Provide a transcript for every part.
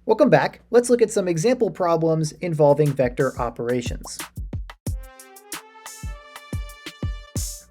Welcome back. Let's look at some example problems involving vector operations.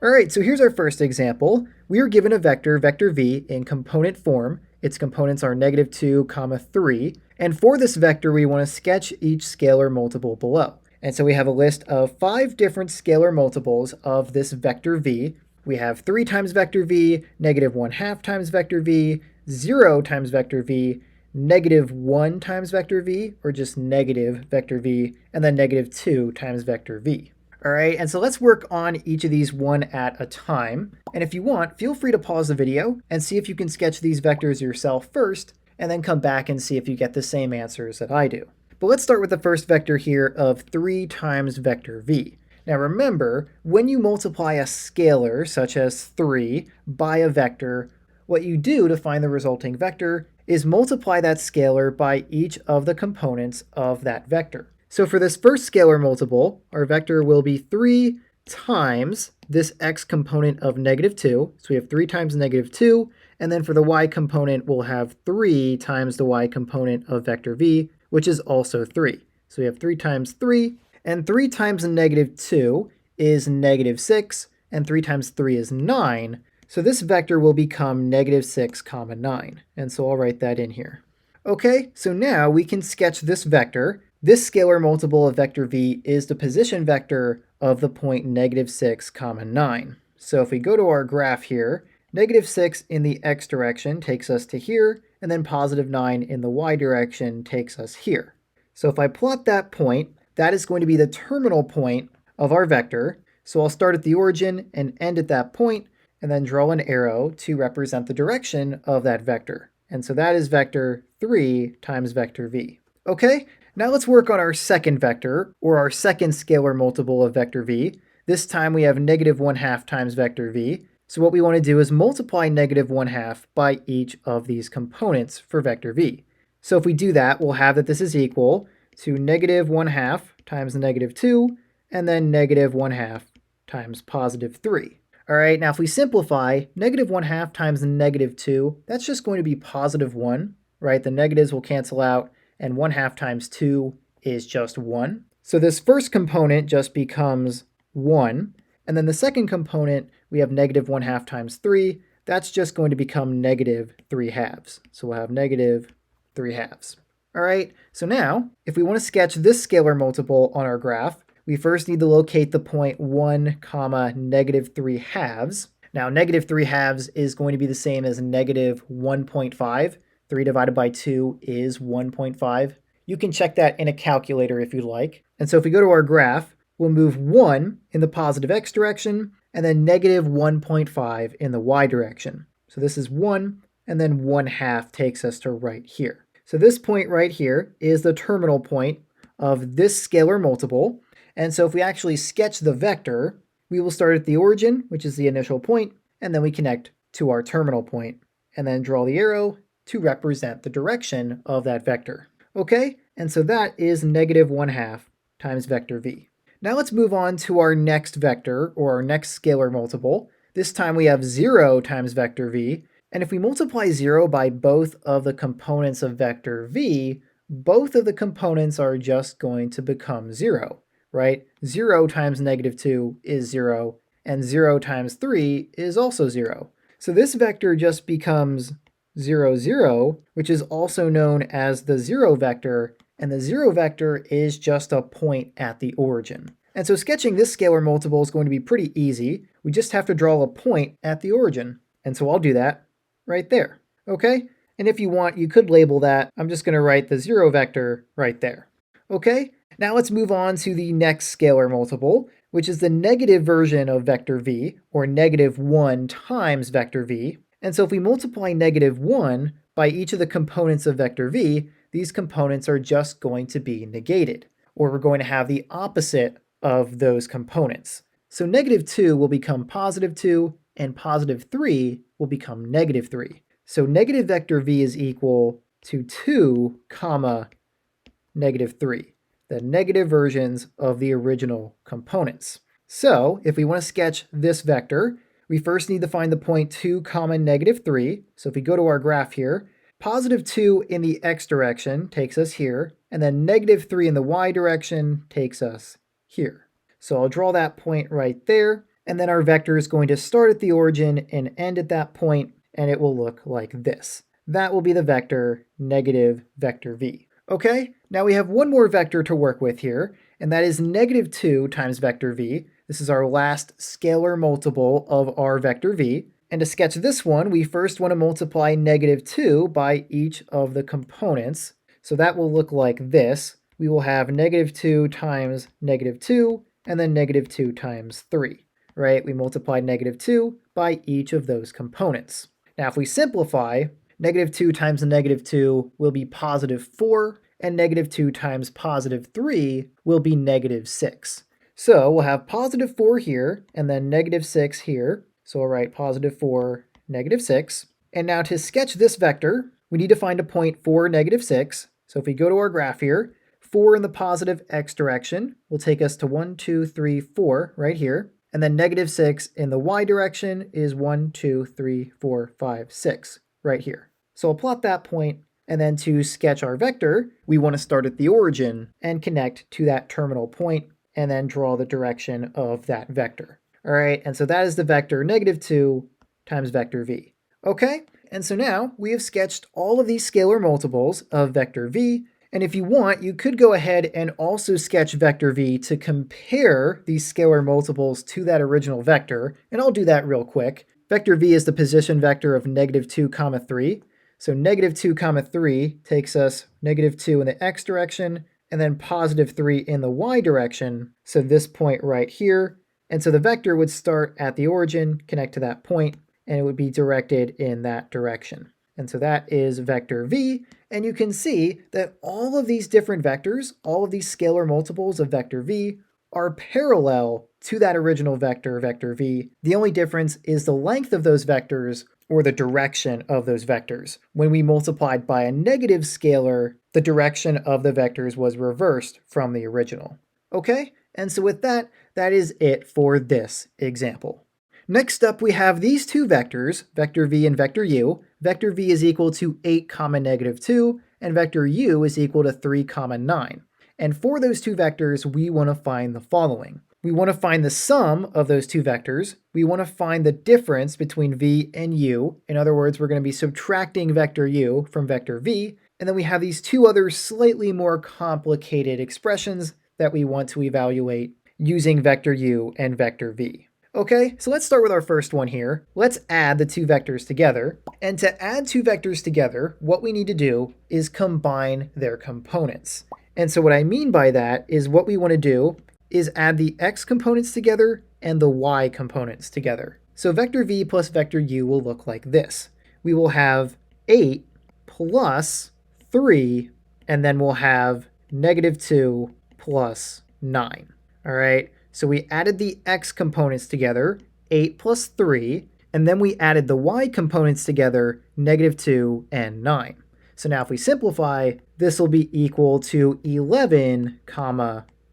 All right, so here's our first example. We are given a vector, vector v, in component form. Its components are -2, 3. And for this vector, we want to sketch each scalar multiple below. And so we have a list of 5 different scalar multiples of this vector v. We have 3 times vector v, -1/2 times vector v, 0 times vector v, -1 times vector v, or just negative vector v, and then -2 times vector v. All right, and so let's work on each of these one at a time. And if you want, feel free to pause the video and see if you can sketch these vectors yourself first, and then come back and see if you get the same answers that I do. But let's start with the first vector here of 3 times vector v. Now remember, when you multiply a scalar, such as 3, by a vector, what you do to find the resulting vector is multiply that scalar by each of the components of that vector. So for this first scalar multiple, our vector will be 3 times this x component of -2. So we have 3 times -2, and then for the y component, we'll have 3 times the y component of vector v, which is also 3. So we have 3 times 3, and 3 times -2 is -6, and 3 times 3 is 9. So this vector will become -6, 9. And so I'll write that in here. Okay, so now we can sketch this vector. This scalar multiple of vector v is the position vector of the point -6, 9. So if we go to our graph here, -6 in the x direction takes us to here, and then +9 in the y direction takes us here. So if I plot that point, that is going to be the terminal point of our vector. So I'll start at the origin and end at that point, and then draw an arrow to represent the direction of that vector. And so that is vector 3 times vector v. Okay, now let's work on our second vector, or our second scalar multiple of vector v. This time we have -1/2 times vector v. So what we want to do is multiply -1/2 by each of these components for vector v. So if we do that, we'll have that this is equal to -1/2 times -2, and then -1/2 times +3. All right, now if we simplify, -1/2 times -2, that's just going to be +1, right? The negatives will cancel out, and 1/2 times 2 is just 1. So this first component just becomes 1, and then the second component, we have -1/2 times 3, that's just going to become -3/2. So we'll have -3/2. All right, so now, if we want to sketch this scalar multiple on our graph, we first need to locate the point 1, -3/2. Now, -3/2 is going to be the same as -1.5. 3 divided by 2 is 1.5. You can check that in a calculator if you'd like. And so if we go to our graph, we'll move 1 in the positive x direction, and then -1.5 in the y direction. So this is 1, and then 1/2 takes us to right here. So this point right here is the terminal point of this scalar multiple. And so if we actually sketch the vector, we will start at the origin, which is the initial point, and then we connect to our terminal point, and then draw the arrow to represent the direction of that vector. Okay, and so that is -1/2 times vector v. Now let's move on to our next vector, or our next scalar multiple. This time we have 0 times vector v, and if we multiply 0 by both of the components of vector v, both of the components are just going to become 0. Right? 0 times -2 is 0, and 0 times 3 is also 0. So this vector just becomes 0, 0, which is also known as the 0 vector, and the 0 vector is just a point at the origin. And so sketching this scalar multiple is going to be pretty easy. We just have to draw a point at the origin. And so I'll do that right there. Okay? And if you want, you could label that. I'm just going to write the 0 vector right there. Okay? Now let's move on to the next scalar multiple, which is the negative version of vector v, or -1 times vector v. And so if we multiply -1 by each of the components of vector v, these components are just going to be negated, or we're going to have the opposite of those components. So -2 will become +2, and +3 will become -3. So negative vector v is equal to 2, -3. The negative versions of the original components. So if we want to sketch this vector, we first need to find the point 2, -3. So if we go to our graph here, Positive 2 in the x direction takes us here, and then negative 3 in the y direction takes us here. So I'll draw that point right there, and then our vector is going to start at the origin and end at that point, and it will look like this. That will be the vector negative vector v. Okay, now we have one more vector to work with here, and that is negative 2 times vector v. This is our last scalar multiple of our vector v. And to sketch this one, we first want to multiply negative 2 by each of the components. So that will look like this. We will have negative 2 times negative 2, and then negative 2 times 3, right? We multiplied negative 2 by each of those components. Now, if we simplify, negative 2 times negative 2 will be positive 4, and negative 2 times positive 3 will be negative 6. So we'll have positive 4 here, and then negative 6 here. So we'll write positive 4, negative 6. And now to sketch this vector, we need to find a point for negative 6. So if we go to our graph here, 4 in the positive x direction will take us to 1, 2, 3, 4 right here. And then negative 6 in the y direction is 1, 2, 3, 4, 5, 6 right here. So I'll plot that point, and then to sketch our vector, we want to start at the origin and connect to that terminal point, and then draw the direction of that vector. All right, and so that is the vector negative 2 times vector v. Okay, and so now we have sketched all of these scalar multiples of vector v, and if you want, you could go ahead and also sketch vector v to compare these scalar multiples to that original vector, and I'll do that real quick. Vector v is the position vector of negative 2, 3. So negative 2, 3 takes us negative 2 in the x direction, and then positive 3 in the y direction, so this point right here. And so the vector would start at the origin, connect to that point, and it would be directed in that direction. And so that is vector v, and you can see that all of these different vectors, all of these scalar multiples of vector v, are parallel to that original vector, vector v. The only difference is the length of those vectors, or the direction of those vectors. When we multiplied by a negative scalar, the direction of the vectors was reversed from the original. Okay, and so with that, that is it for this example. Next up, we have these two vectors, vector v and vector u. Vector v is equal to 8, negative 2, and vector u is equal to 3, 9. And for those two vectors, we want to find the following. We want to find the sum of those two vectors. We want to find the difference between v and u. In other words, we're going to be subtracting vector u from vector v. And then we have these two other slightly more complicated expressions that we want to evaluate using vector u and vector v. Okay, so let's start with our first one here. Let's add the two vectors together. And to add two vectors together, what we need to do is combine their components. And so what I mean by that is what we want to do is add the x components together and the y components together. So vector v plus vector u will look like this. We will have 8 plus 3, and then we'll have negative 2 plus 9. All right, so we added the x components together, 8 plus 3, and then we added the y components together, negative 2 and 9. So now if we simplify, this will be equal to 11,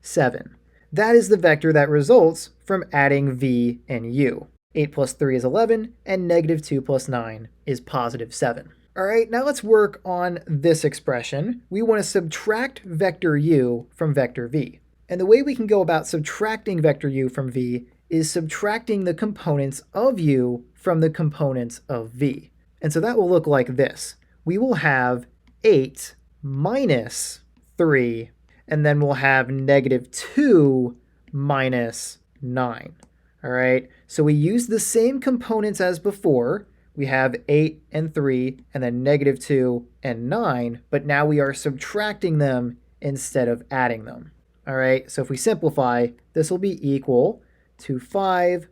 7. That is the vector that results from adding v and u. 8 plus 3 is 11, and negative 2 plus 9 is positive 7. All right, now let's work on this expression. We want to subtract vector u from vector v. And the way we can go about subtracting vector u from v is subtracting the components of u from the components of v. And so that will look like this. We will have 8 minus 3, and then we'll have negative 2 minus 9. All right, so we use the same components as before. We have 8 and 3, and then negative 2 and 9, but now we are subtracting them instead of adding them. All right, so if we simplify, this will be equal to 5,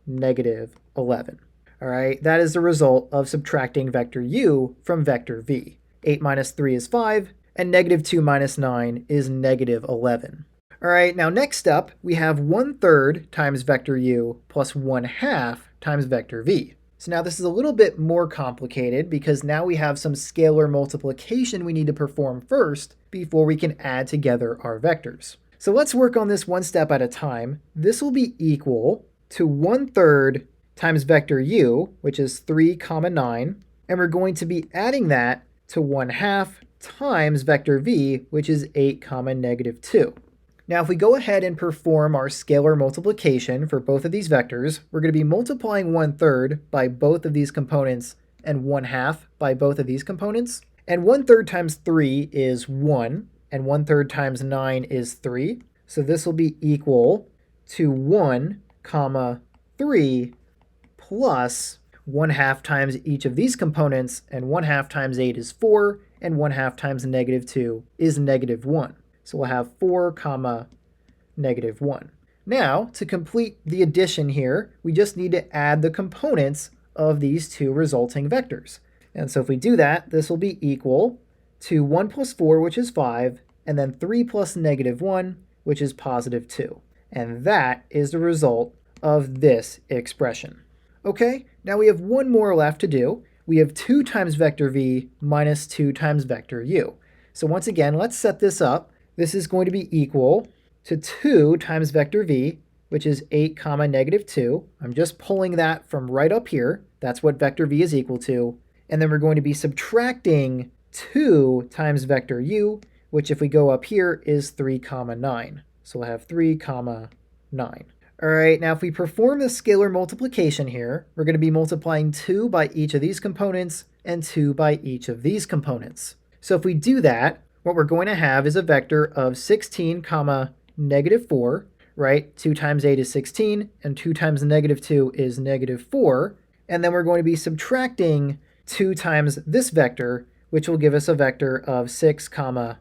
negative 11. All right, that is the result of subtracting vector u from vector v. 8 minus 3 is 5, and negative 2 minus 9 is negative 11. All right, now next up, we have 1/3 times vector u plus 1/2 times vector v. So now this is a little bit more complicated because now we have some scalar multiplication we need to perform first before we can add together our vectors. So let's work on this one step at a time. This will be equal to 1/3 times vector u, which is 3, 9, and we're going to be adding that to 1/2 times vector v, which is 8 comma negative 2. Now, if we go ahead and perform our scalar multiplication for both of these vectors, we're going to be multiplying 1/3 by both of these components and 1/2 by both of these components. And 1/3 times 3 is 1, and 1/3 times 9 is 3. So this will be equal to 1 comma 3 plus 1/2 times each of these components, and 1/2 times 8 is 4, and 1/2 times negative 2 is negative 1. So we'll have 4 comma negative 1. Now, to complete the addition here, we just need to add the components of these two resulting vectors. And so if we do that, this will be equal to 1 plus 4, which is 5, and then 3 plus negative 1, which is positive 2. And that is the result of this expression. Okay, now we have one more left to do. We have 2 times vector v minus 2 times vector u. So once again, let's set this up. This is going to be equal to 2 times vector v, which is 8 comma negative 2. I'm just pulling that from right up here. That's what vector v is equal to. And then we're going to be subtracting 2 times vector u, which if we go up here is 3 comma 9. So we'll have 3 comma 9. All right, now if we perform the scalar multiplication here, we're going to be multiplying 2 by each of these components and 2 by each of these components. So if we do that, what we're going to have is a vector of 16 comma negative 4, right? 2 times 8 is 16, and 2 times negative 2 is negative 4. And then we're going to be subtracting 2 times this vector, which will give us a vector of 6 comma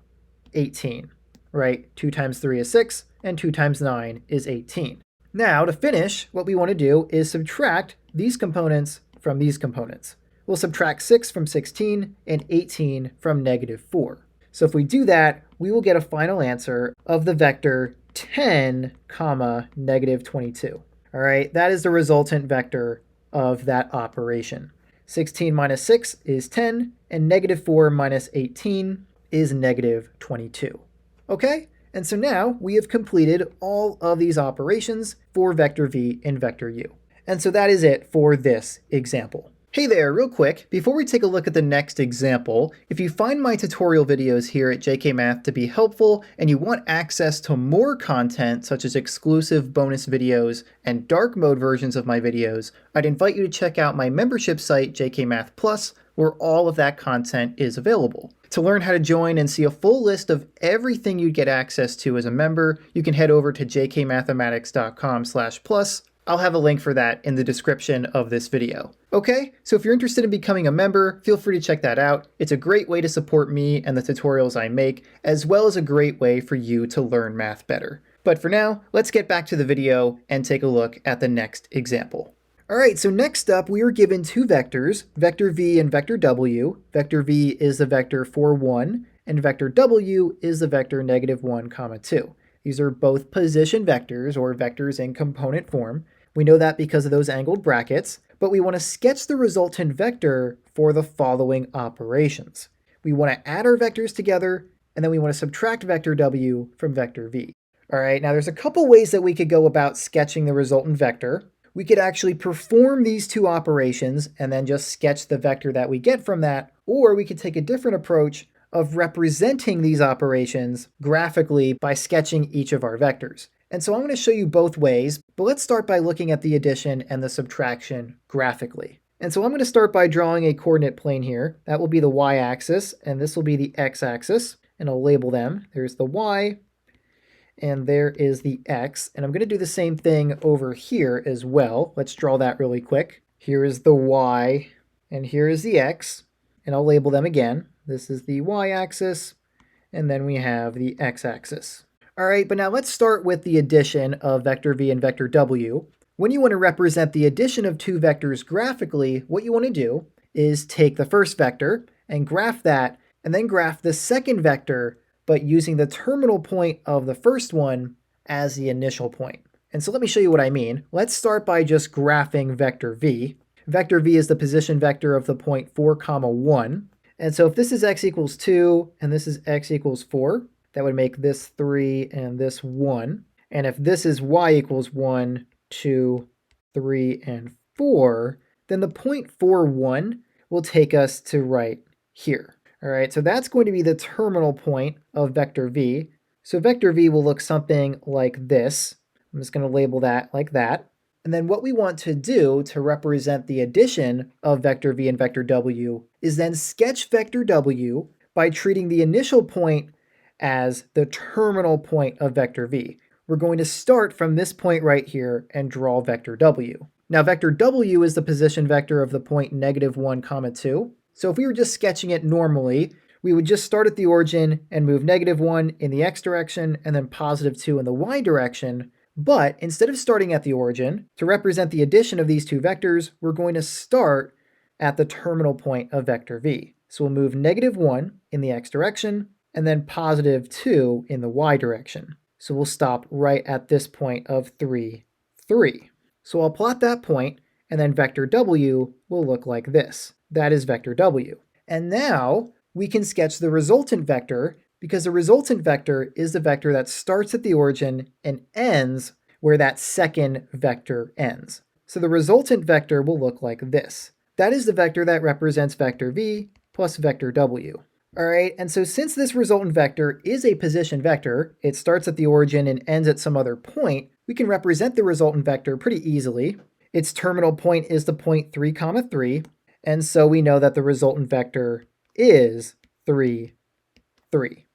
18, right? 2 times 3 is 6, and 2 times 9 is 18. Now, to finish, what we want to do is subtract these components from these components. We'll subtract 6 from 16 and 18 from negative 4. So if we do that, we will get a final answer of the vector 10 comma negative 22. All right, that is the resultant vector of that operation. 16 minus 6 is 10, and negative 4 minus 18 is negative 22. Okay, and so now we have completed all of these operations for vector v and vector u. And so that is it for this example. Hey there, real quick, before we take a look at the next example, if you find my tutorial videos here at JK Math to be helpful and you want access to more content such as exclusive bonus videos and dark mode versions of my videos, I'd invite you to check out my membership site, JK Math Plus, where all of that content is available. To learn how to join and see a full list of everything you'd get access to as a member, you can head over to jkmathematics.com/plus. I'll have a link for that in the description of this video. Okay, so if you're interested in becoming a member, feel free to check that out. It's a great way to support me and the tutorials I make, as well as a great way for you to learn math better. But for now, let's get back to the video and take a look at the next example. All right, so next up, we are given two vectors, vector v and vector w. Vector v is the vector 4, 1, and vector w is the vector negative 1, comma 2. These are both position vectors, or vectors in component form. We know that because of those angled brackets, but we want to sketch the resultant vector for the following operations. We want to add our vectors together, and then we want to subtract vector w from vector v. All right, now there's a couple ways that we could go about sketching the resultant vector. We could actually perform these two operations and then just sketch the vector that we get from that, or we could take a different approach of representing these operations graphically by sketching each of our vectors. And so I'm going to show you both ways, but let's start by looking at the addition and the subtraction graphically. And so I'm going to start by drawing a coordinate plane here. That will be the y-axis, and this will be the x-axis, and I'll label them. There's the y, and there is the x, and I'm going to do the same thing over here as well. Let's draw that really quick. Here is the y, and here is the x, and I'll label them again. This is the y-axis, and then we have the x-axis. All right, but now let's start with the addition of vector v and vector w. When you want to represent the addition of two vectors graphically, what you want to do is take the first vector and graph that, and then graph the second vector, but using the terminal point of the first one as the initial point. And so let me show you what I mean. Let's start by just graphing vector v. Vector v is the position vector of the point 4, 1. And so if this is x equals 2 and this is x equals 4, that would make this 3 and this 1. And if this is y equals 1, 2, 3, and 4, then the point 4, 1 will take us to right here. All right, so that's going to be the terminal point of vector v. So vector v will look something like this. I'm just going to label that like that. And then what we want to do to represent the addition of vector v and vector w is then sketch vector w by treating the initial point as the terminal point of vector v. We're going to start from this point right here and draw vector w. Now vector w is the position vector of the point -1, 2. So if we were just sketching it normally, we would just start at the origin and move -1 in the x direction and then +2 in the y direction. But instead of starting at the origin, to represent the addition of these two vectors, we're going to start at the terminal point of vector v. So we'll move -1 in the x direction and then +2 in the y direction. So we'll stop right at this point of 3, 3. So I'll plot that point, and then vector w will look like this. That is vector w. And now we can sketch the resultant vector, because the resultant vector is the vector that starts at the origin and ends where that second vector ends. So the resultant vector will look like this. That is the vector that represents vector v plus vector w. All right, and so since this resultant vector is a position vector, it starts at the origin and ends at some other point, we can represent the resultant vector pretty easily. Its terminal point is the point 3, 3, and so we know that the resultant vector is 3, 3.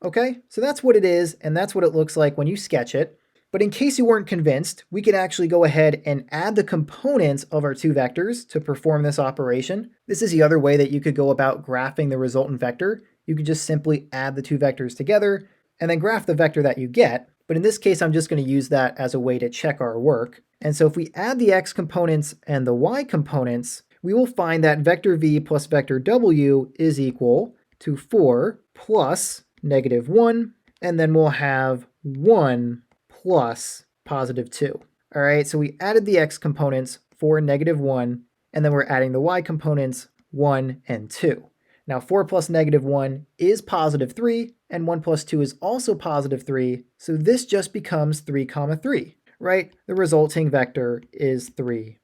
Okay, so that's what it is, and that's what it looks like when you sketch it. But in case you weren't convinced, we could actually go ahead and add the components of our two vectors to perform this operation. This is the other way that you could go about graphing the resultant vector. You could just simply add the two vectors together and then graph the vector that you get. But in this case, I'm just going to use that as a way to check our work. And so if we add the x components and the y components, we will find that vector v plus vector w is equal to 4 plus -1, and then we'll have 1 plus +2. All right, so we added the x components, 4 and -1, and then we're adding the y components, 1 and 2. Now 4 plus -1 is +3, and 1 plus 2 is also +3, so this just becomes 3, 3, right? The resulting vector is 3,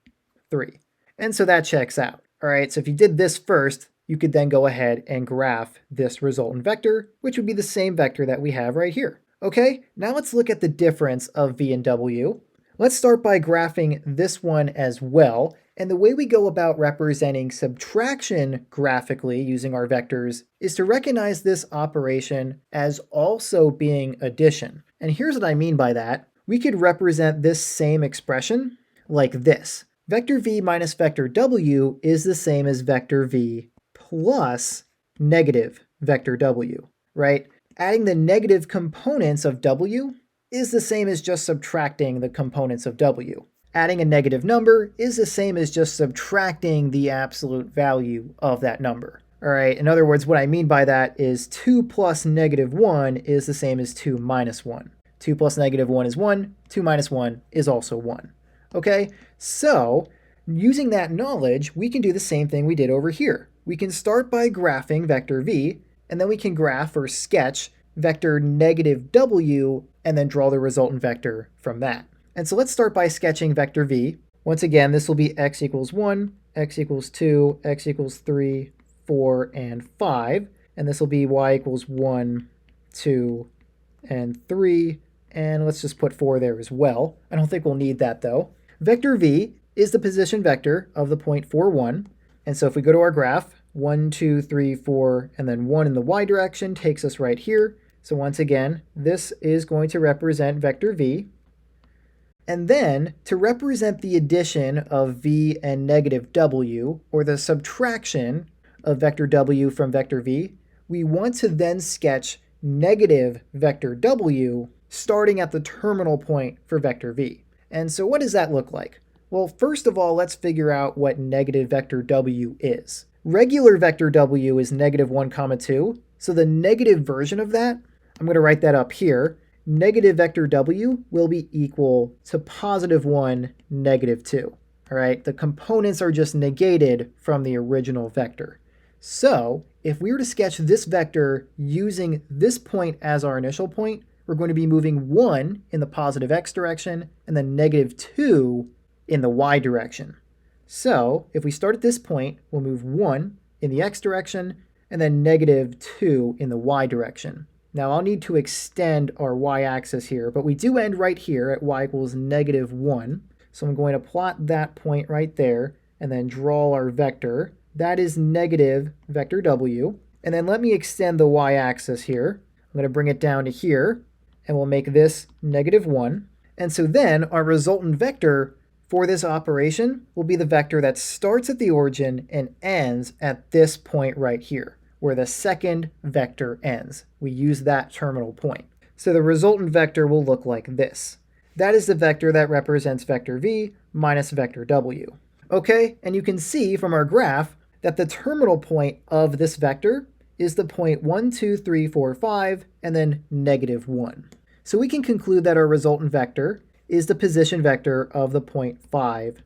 3. And so that checks out. All right, so if you did this first, you could then go ahead and graph this resultant vector, which would be the same vector that we have right here. Okay, now let's look at the difference of v and w. Let's start by graphing this one as well. And the way we go about representing subtraction graphically using our vectors is to recognize this operation as also being addition. And here's what I mean by that. We could represent this same expression like this. Vector v minus vector w is the same as vector v plus negative vector w, right? Adding the negative components of w is the same as just subtracting the components of w. Adding a negative number is the same as just subtracting the absolute value of that number. All right, in other words, what I mean by that is 2 plus -1 is the same as 2 minus 1. 2 plus -1 is 1, 2 minus 1 is also 1. Okay, so using that knowledge, we can do the same thing we did over here. We can start by graphing vector v, and then we can graph or sketch vector -w, and then draw the resultant vector from that. And so let's start by sketching vector v. Once again, this will be x equals 1, x equals 2, x equals 3, 4, and 5. And this will be y equals 1, 2, and 3. And let's just put 4 there as well. I don't think we'll need that though. Vector v is the position vector of the point 4, 1. And so if we go to our graph, 1, 2, 3, 4, and then 1 in the y direction takes us right here. So once again, this is going to represent vector v. And then, to represent the addition of v and -w, or the subtraction of vector w from vector v, we want to then sketch negative vector w starting at the terminal point for vector v. And so what does that look like? Well, first of all, let's figure out what negative vector w is. Regular vector w is -1, 2, so the negative version of that, I'm going to write that up here. Negative vector w will be equal to +1, -2. All right, the components are just negated from the original vector. So if we were to sketch this vector using this point as our initial point, we're going to be moving 1 in the positive x direction and then -2 in the y direction. So if we start at this point, we'll move 1 in the x direction and then negative 2 in the y direction. Now I'll need to extend our y-axis here, but we do end right here at y equals negative 1. So I'm going to plot that point right there and then draw our vector. That is negative vector w. And then let me extend the y-axis here. I'm going to bring it down to here, and we'll make this negative 1. And so then our resultant vector for this operation will be the vector that starts at the origin and ends at this point right here, where the second vector ends. We use that terminal point. So the resultant vector will look like this. That is the vector that represents vector v minus vector w. Okay, and you can see from our graph that the terminal point of this vector is the point 1, 2, 3, 4, 5, and then negative 1. So we can conclude that our resultant vector is the position vector of the point 5,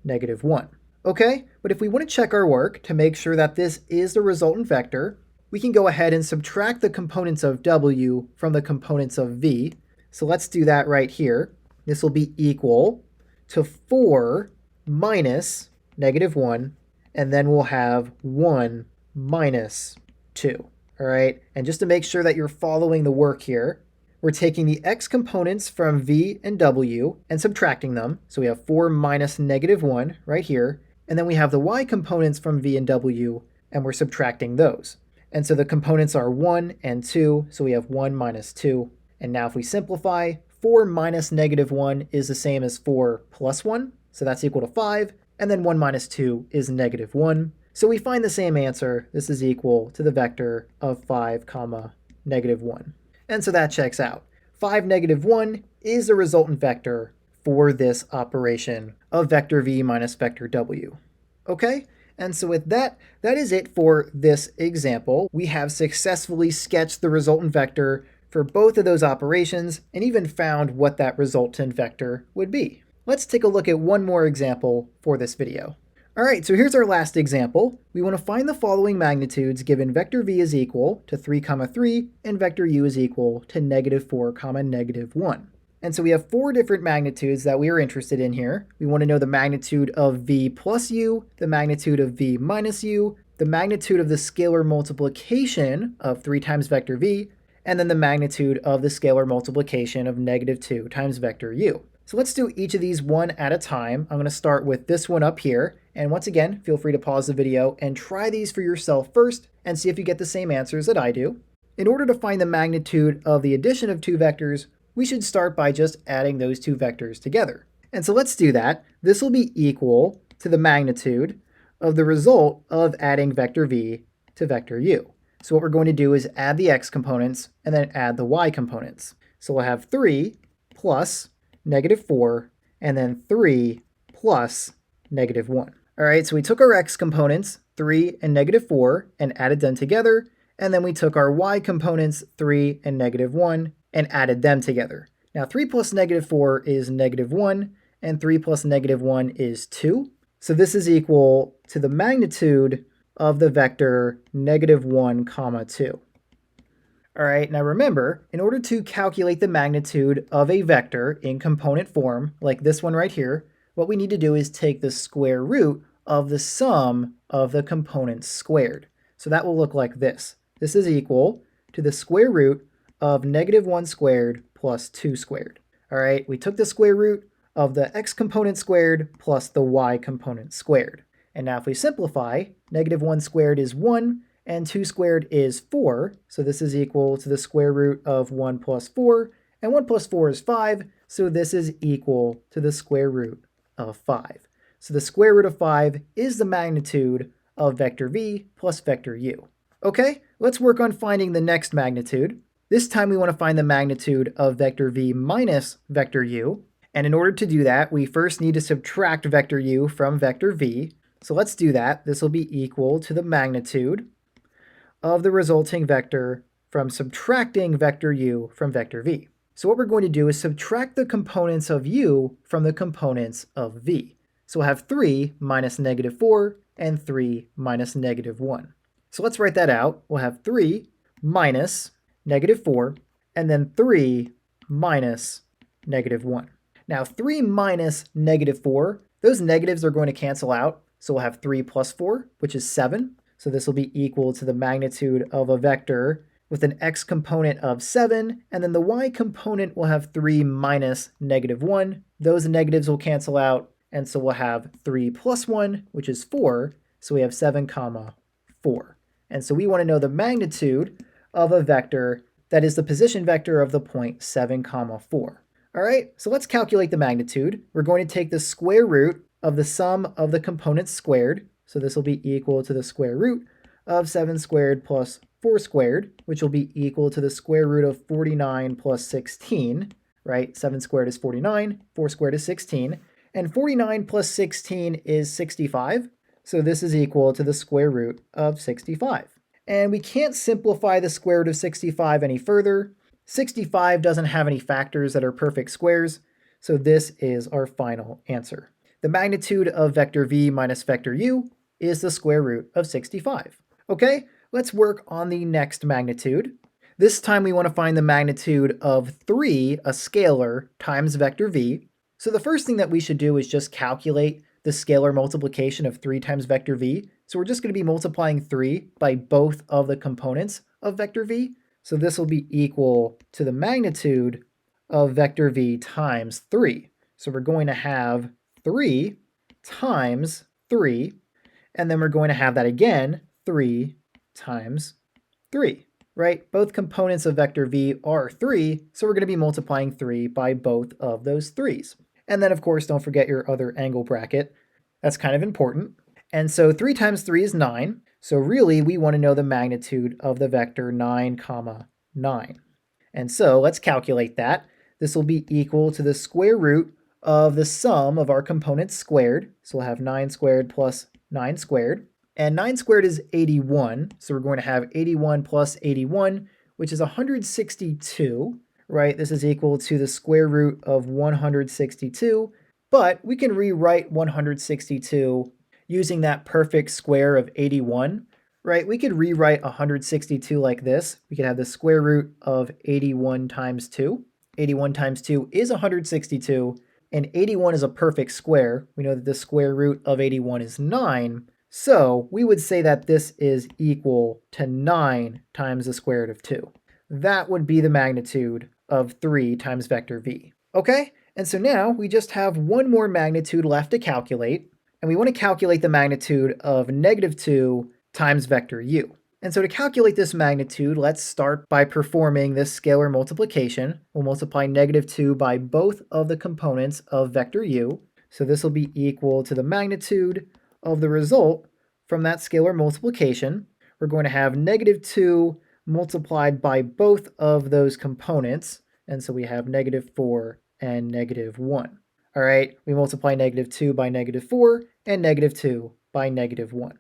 negative 1. Okay, but if we want to check our work to make sure that this is the resultant vector, we can go ahead and subtract the components of w from the components of v. So let's do that right here. This will be equal to 4 minus negative 1, and then we'll have 1 minus 2. All right, and just to make sure that you're following the work here, we're taking the x components from v and w and subtracting them. So we have 4 minus negative 1 right here. And then we have the y components from v and w, and we're subtracting those. And so the components are 1 and 2, so we have 1 minus 2. And now if we simplify, 4 minus negative 1 is the same as 4 plus 1, so that's equal to 5. And then 1 minus 2 is negative 1. So we find the same answer. This is equal to the vector of 5 comma negative 1. And so that checks out. 5, negative 1 is the resultant vector for this operation of vector v minus vector w. Okay? And so with that, that is it for this example. We have successfully sketched the resultant vector for both of those operations and even found what that resultant vector would be. Let's take a look at one more example for this video. All right, so here's our last example. We want to find the following magnitudes given vector v is equal to 3, 3 and vector u is equal to negative 4, negative 1. And so we have 4 different magnitudes that we are interested in here. We want to know the magnitude of v plus u, the magnitude of v minus u, the magnitude of the scalar multiplication of 3 times vector v, and then the magnitude of the scalar multiplication of negative 2 times vector u. So let's do each of these one at a time. I'm going to start with this one up here. And once again, feel free to pause the video and try these for yourself first and see if you get the same answers that I do. In order to find the magnitude of the addition of 2 vectors, we should start by just adding those 2 vectors together. And so let's do that. This will be equal to the magnitude of the result of adding vector v to vector u. So what we're going to do is add the x components and then add the y components. So we'll have 3 plus negative 4, and then 3 plus negative 1. All right, so we took our x components, 3 and negative 4, and added them together, and then we took our y components, 3 and negative 1, and added them together. Now 3 plus negative 4 is negative 1, and 3 plus negative 1 is 2. So this is equal to the magnitude of the vector negative 1, 2. All right, now remember, in order to calculate the magnitude of a vector in component form, like this one right here, what we need to do is take the square root of the sum of the components squared. So that will look like this. This is equal to the square root of negative 1 squared plus 2 squared. All right, we took the square root of the x component squared plus the y component squared. And now if we simplify, negative 1 squared is 1, and 2 squared is 4, so this is equal to the square root of 1 plus 4, and 1 plus 4 is 5, so this is equal to the square root of 5. So the square root of 5 is the magnitude of vector v plus vector u. Okay, let's work on finding the next magnitude. This time we want to find the magnitude of vector v minus vector u, and in order to do that, we first need to subtract vector u from vector v. So let's do that. This will be equal to the magnitude of the resulting vector from subtracting vector u from vector v. So what we're going to do is subtract the components of u from the components of v. So we'll have 3 minus negative 4 and 3 minus negative 1. So let's write that out. We'll have 3 minus negative 4 and then 3 minus negative 1. Now 3 minus negative 4 Those negatives are going to cancel out, so we'll have 3 plus 4, which is 7. So this will be equal to the magnitude of a vector with an x component of 7, and then the y component will have 3 minus -1. Those negatives will cancel out, and so we'll have 3 plus 1, which is 4. So we have 7 comma 4. And so we want to know the magnitude of a vector that is the position vector of the point 7 comma 4. All right, so let's calculate the magnitude. We're going to take the square root of the sum of the components squared. So this will be equal to the square root of 7 squared plus 4 squared, which will be equal to the square root of 49 plus 16, right? 7 squared is 49, 4 squared is 16, and 49 plus 16 is 65. So this is equal to the square root of 65. And we can't simplify the square root of 65 any further. 65 doesn't have any factors that are perfect squares, so this is our final answer. The magnitude of vector v minus vector u is the square root of 65. Okay, let's work on the next magnitude. This time we want to find the magnitude of 3, a scalar, times vector v. So the first thing that we should do is just calculate the scalar multiplication of 3 times vector v. So we're just going to be multiplying 3 by both of the components of vector v. So this will be equal to the magnitude of vector v times 3. So we're going to have 3 times 3, and then we're going to have that again, 3 times 3, right? Both components of vector v are 3, so we're going to be multiplying 3 by both of those 3's. And then, of course, don't forget your other angle bracket. That's kind of important. And so 3 times 3 is 9. So really, we want to know the magnitude of the vector 9, 9. And so let's calculate that. This will be equal to the square root of the sum of our components squared. So we'll have 9 squared plus 9 squared. And 9 squared is 81. So we're going to have 81 plus 81, which is 162. Right, this is equal to the square root of 162, but we can rewrite 162 using that perfect square of 81, right? We could rewrite 162 like this. We could have the square root of 81 times 2. 81 times 2 is 162, and 81 is a perfect square. We know that the square root of 81 is 9, so we would say that this is equal to 9 times the square root of 2. That would be the magnitude of 3 times vector v. Okay, and so now we just have one more magnitude left to calculate, and we want to calculate the magnitude of -2 times vector u. And so to calculate this magnitude, let's start by performing this scalar multiplication. We'll multiply -2 by both of the components of vector u. So this will be equal to the magnitude of the result from that scalar multiplication. We're going to have -2 multiplied by both of those components, and so we have -4 and -1. All right, we multiply -2 by -4 and -2 by -1.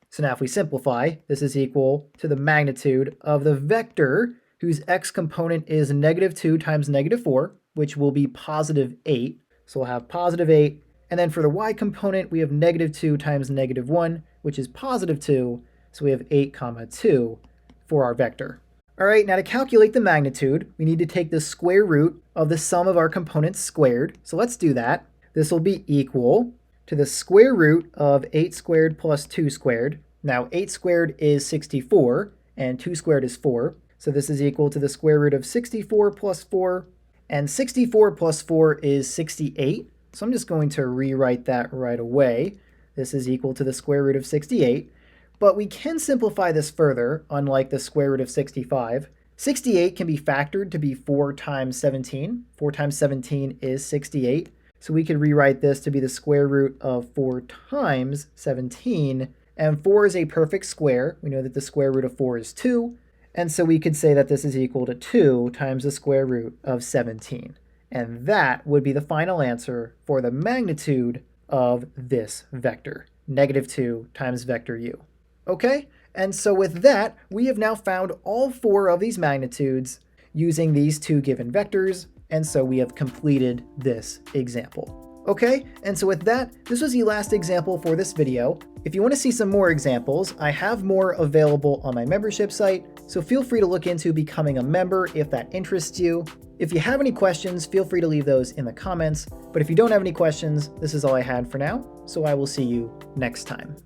So now if we simplify, this is equal to the magnitude of the vector whose x component is -2 times -4, which will be +8. So we'll have +8, and then for the y component, we have -2 times -1, which is +2, so we have 8, 2 for our vector. All right, now to calculate the magnitude, we need to take the square root of the sum of our components squared. So let's do that. This will be equal to the square root of 8 squared plus 2 squared. Now 8 squared is 64, and 2 squared is 4. So this is equal to the square root of 64 plus 4, and 64 plus 4 is 68. So I'm just going to rewrite that right away. This is equal to the square root of 68. But we can simplify this further, unlike the square root of 65. 68 can be factored to be 4 times 17. 4 times 17 is 68. So we could rewrite this to be the square root of 4 times 17. And 4 is a perfect square. We know that the square root of 4 is 2. And so we could say that this is equal to 2 times the square root of 17. And that would be the final answer for the magnitude of this vector, -2 times vector u. Okay, and so with that, we have now found all 4 of these magnitudes using these 2 given vectors, and so we have completed this example. Okay, and so with that, this was the last example for this video. If you want to see some more examples, I have more available on my membership site, so feel free to look into becoming a member if that interests you. If you have any questions, feel free to leave those in the comments. But if you don't have any questions, this is all I had for now, so I will see you next time.